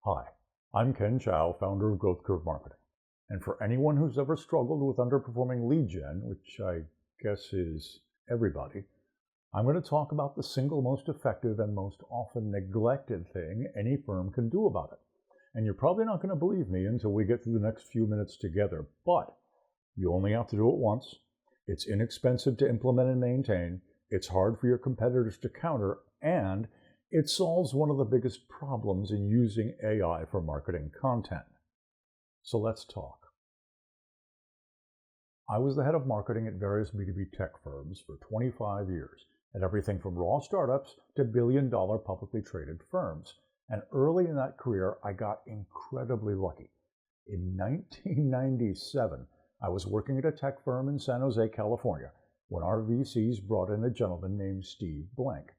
Hi, I'm Ken Chow, founder of Growth Curve Marketing. And for anyone who's ever struggled with underperforming lead gen, which I guess is everybody, I'm going to talk about the single most effective and most often neglected thing any firm can do about it. And you're probably not going to believe me until we get through the next few minutes together, but you only have to do it once. It's inexpensive to implement and maintain. It's hard for your competitors to counter, and it solves one of the biggest problems in using AI for marketing content. So let's talk. I was the head of marketing at various B2B tech firms for 25 years, at everything from raw startups to billion-dollar publicly traded firms. And early in that career, I got incredibly lucky. In 1997, I was working at a tech firm in San Jose, California, when our VCs brought in a gentleman named Steve Blank.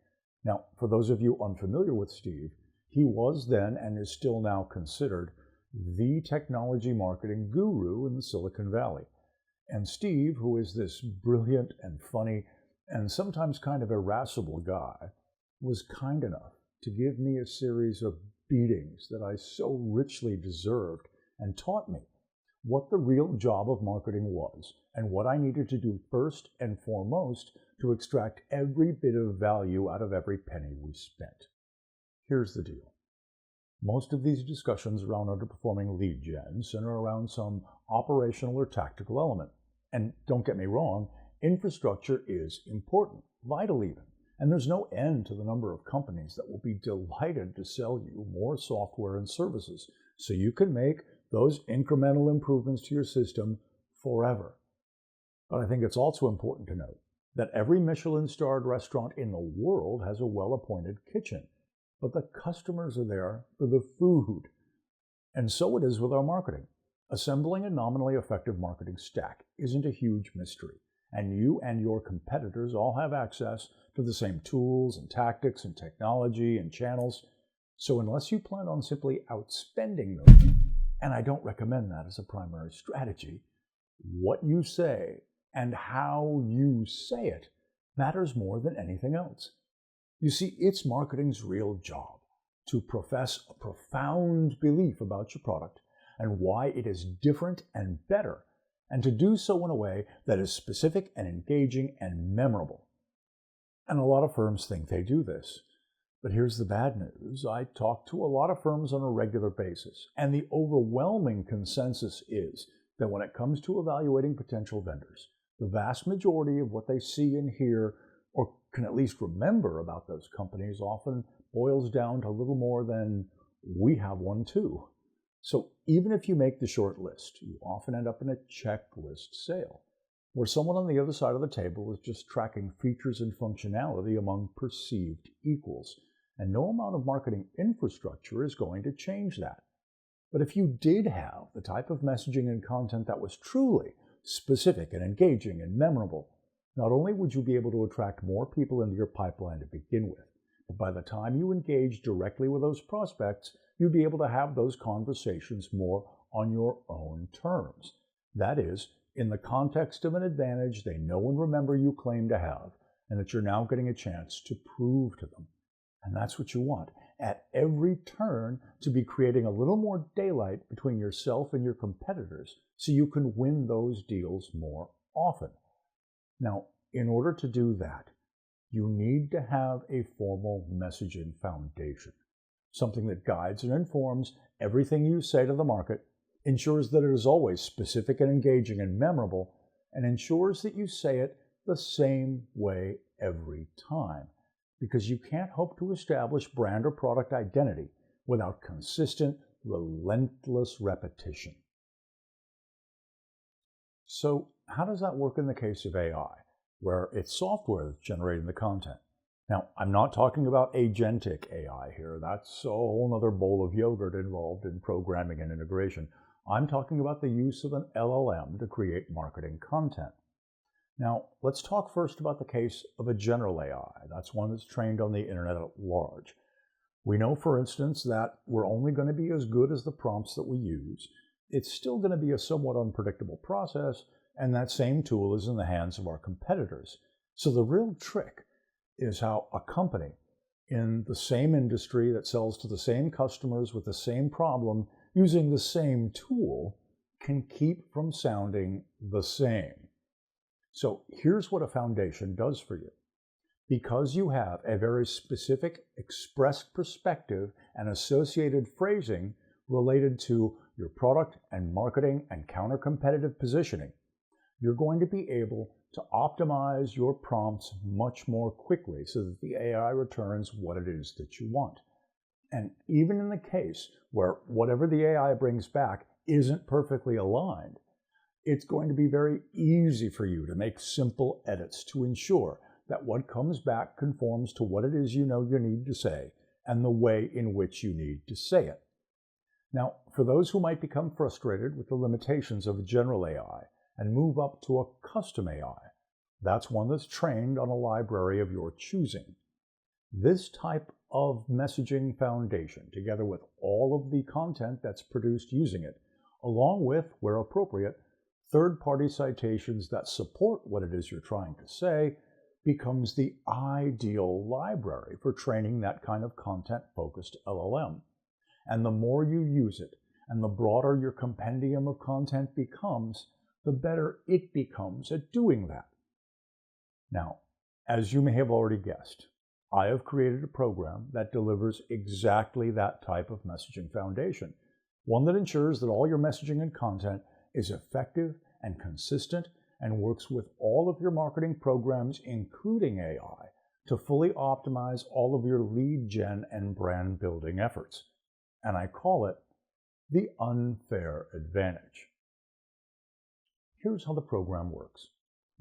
Now, for those of you unfamiliar with Steve, he was then and is still now considered the technology marketing guru in the Silicon Valley. And Steve, who is this brilliant and funny and sometimes kind of irascible guy, was kind enough to give me a series of beatings that I so richly deserved and taught me what the real job of marketing was and what I needed to do first and foremost to extract every bit of value out of every penny we spent. Here's the deal. Most of these discussions around underperforming lead gen center around some operational or tactical element. And don't get me wrong, infrastructure is important, vital even. And there's no end to the number of companies that will be delighted to sell you more software and services so you can make those incremental improvements to your system forever. But I think it's also important to note that every Michelin-starred restaurant in the world has a well-appointed kitchen, but the customers are there for the food. And so it is with our marketing. Assembling a nominally effective marketing stack isn't a huge mystery, and you and your competitors all have access to the same tools and tactics and technology and channels. So unless you plan on simply outspending them, and I don't recommend that as a primary strategy, what you say and how you say it matters more than anything else. You see, it's marketing's real job to profess a profound belief about your product and why it is different and better, and to do so in a way that is specific and engaging and memorable. And a lot of firms think they do this. But here's the bad news. I talk to a lot of firms on a regular basis, and the overwhelming consensus is that when it comes to evaluating potential vendors, the vast majority of what they see and hear, or can at least remember about those companies, often boils down to little more than, we have one too. So even if you make the short list, you often end up in a checklist sale, where someone on the other side of the table is just tracking features and functionality among perceived equals. And no amount of marketing infrastructure is going to change that. But if you did have the type of messaging and content that was truly specific and engaging and memorable, not only would you be able to attract more people into your pipeline to begin with, but by the time you engage directly with those prospects, you'd be able to have those conversations more on your own terms. That is, in the context of an advantage they know and remember you claim to have, and that you're now getting a chance to prove to them. And that's what you want, at every turn, to be creating a little more daylight between yourself and your competitors so you can win those deals more often. Now, in order to do that, you need to have a formal messaging foundation, something that guides and informs everything you say to the market, ensures that it is always specific and engaging and memorable, and ensures that you say it the same way every time. Because you can't hope to establish brand or product identity without consistent, relentless repetition. So how does that work in the case of AI, where it's software that's generating the content? Now, I'm not talking about agentic AI here. That's a whole other bowl of yogurt involved in programming and integration. I'm talking about the use of an LLM to create marketing content. Now, let's talk first about the case of a general AI. That's one that's trained on the internet at large. We know, for instance, that we're only going to be as good as the prompts that we use. It's still going to be a somewhat unpredictable process, and that same tool is in the hands of our competitors. So the real trick is how a company in the same industry that sells to the same customers with the same problem using the same tool can keep from sounding the same. So here's what a foundation does for you. Because you have a very specific expressed perspective and associated phrasing related to your product and marketing and counter-competitive positioning, you're going to be able to optimize your prompts much more quickly so that the AI returns what it is that you want. And even in the case where whatever the AI brings back isn't perfectly aligned, it's going to be very easy for you to make simple edits to ensure that what comes back conforms to what it is you know you need to say and the way in which you need to say it. Now, for those who might become frustrated with the limitations of a general AI and move up to a custom AI, that's one that's trained on a library of your choosing. This type of messaging foundation, together with all of the content that's produced using it, along with, where appropriate, third-party citations that support what it is you're trying to say, becomes the ideal library for training that kind of content-focused LLM. And the more you use it, and the broader your compendium of content becomes, the better it becomes at doing that. Now, as you may have already guessed, I have created a program that delivers exactly that type of messaging foundation, one that ensures that all your messaging and content is effective and consistent and works with all of your marketing programs, including AI, to fully optimize all of your lead gen and brand building efforts. And I call it the unfair advantage. Here's how the program works.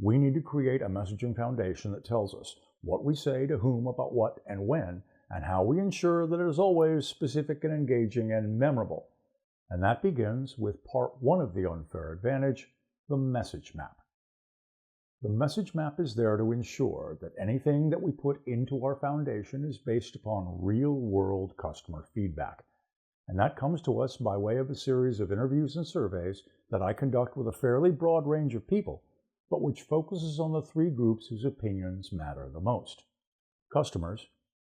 We need to create a messaging foundation that tells us what we say to whom about what and when, and how we ensure that it is always specific and engaging and memorable. And that begins with part one of the unfair advantage, the message map. The message map is there to ensure that anything that we put into our foundation is based upon real-world customer feedback. And that comes to us by way of a series of interviews and surveys that I conduct with a fairly broad range of people, but which focuses on the three groups whose opinions matter the most. Customers,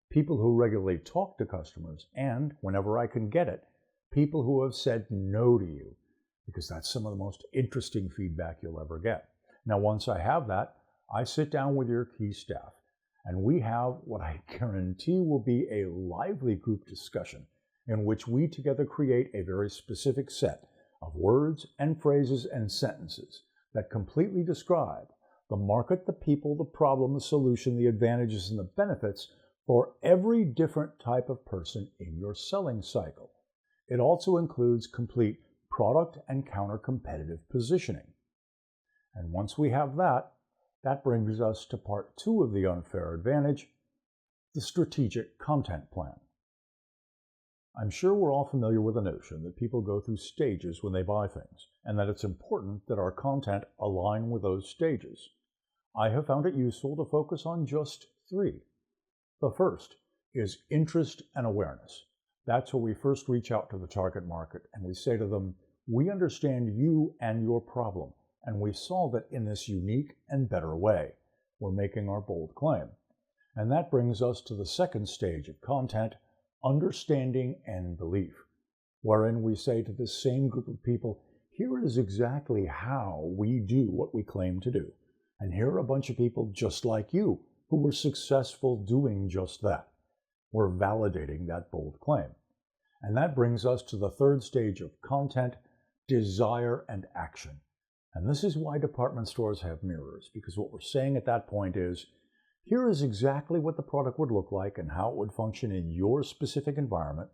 people who regularly talk to customers, and, whenever I can get it, people who have said no to you, because that's some of the most interesting feedback you'll ever get. Now, once I have that, I sit down with your key staff, and we have what I guarantee will be a lively group discussion in which we together create a very specific set of words and phrases and sentences that completely describe the market, the people, the problem, the solution, the advantages, and the benefits for every different type of person in your selling cycle. It also includes complete product and counter-competitive positioning. And once we have that, that brings us to part two of the unfair advantage, the strategic content plan. I'm sure we're all familiar with the notion that people go through stages when they buy things, and that it's important that our content align with those stages. I have found it useful to focus on just three. The first is interest and awareness. That's where we first reach out to the target market and we say to them, we understand you and your problem, and we solve it in this unique and better way. We're making our bold claim. And that brings us to the second stage of content, understanding and belief, wherein we say to this same group of people, here is exactly how we do what we claim to do. And here are a bunch of people just like you who were successful doing just that. We're validating that bold claim. And that brings us to the third stage of content, desire and action. And this is why department stores have mirrors, because what we're saying at that point is, here is exactly what the product would look like and how it would function in your specific environment.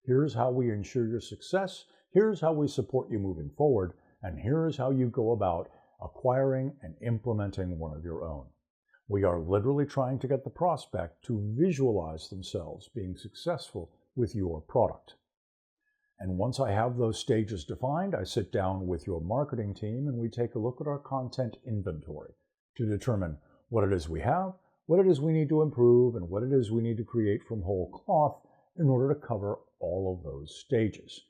Here's how we ensure your success. Here's how we support you moving forward. And here's how you go about acquiring and implementing one of your own. We are literally trying to get the prospect to visualize themselves being successful with your product. And once I have those stages defined, I sit down with your marketing team and we take a look at our content inventory to determine what it is we have, what it is we need to improve, and what it is we need to create from whole cloth in order to cover all of those stages.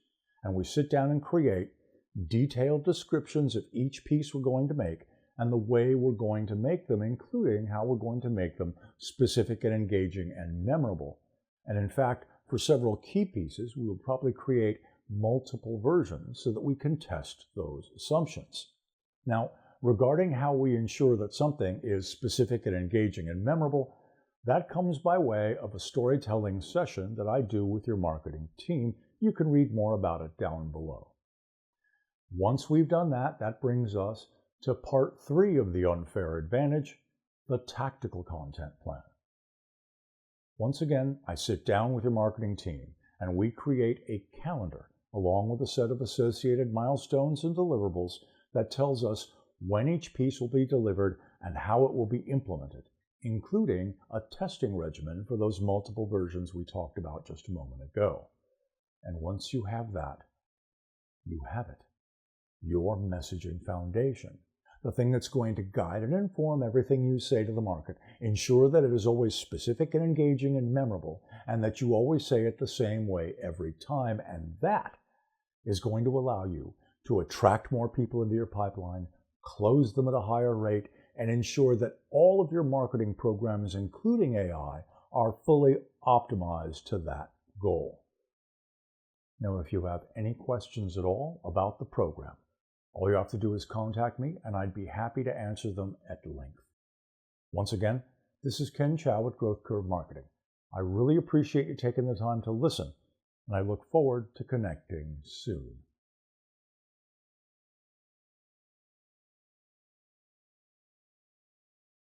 And we sit down and create detailed descriptions of each piece we're going to make and the way we're going to make them, including how we're going to make them specific and engaging and memorable. And in fact, for several key pieces, we will probably create multiple versions so that we can test those assumptions. Now, regarding how we ensure that something is specific and engaging and memorable, that comes by way of a storytelling session that I do with your marketing team. You can read more about it down below. Once we've done that, that brings us to part 3 of the unfair advantage, the tactical content plan. Once again, I sit down with your marketing team and we create a calendar along with a set of associated milestones and deliverables that tells us when each piece will be delivered and how it will be implemented, including a testing regimen for those multiple versions we talked about just a moment ago. And once you have that, you have it. Your messaging foundation, the thing that's going to guide and inform everything you say to the market. Ensure that it is always specific and engaging and memorable, and that you always say it the same way every time. And that is going to allow you to attract more people into your pipeline, close them at a higher rate, and ensure that all of your marketing programs, including AI, are fully optimized to that goal. Now, if you have any questions at all about the program, all you have to do is contact me, and I'd be happy to answer them at length. Once again, this is Ken Chow at Growth Curve Marketing. I really appreciate you taking the time to listen, and I look forward to connecting soon.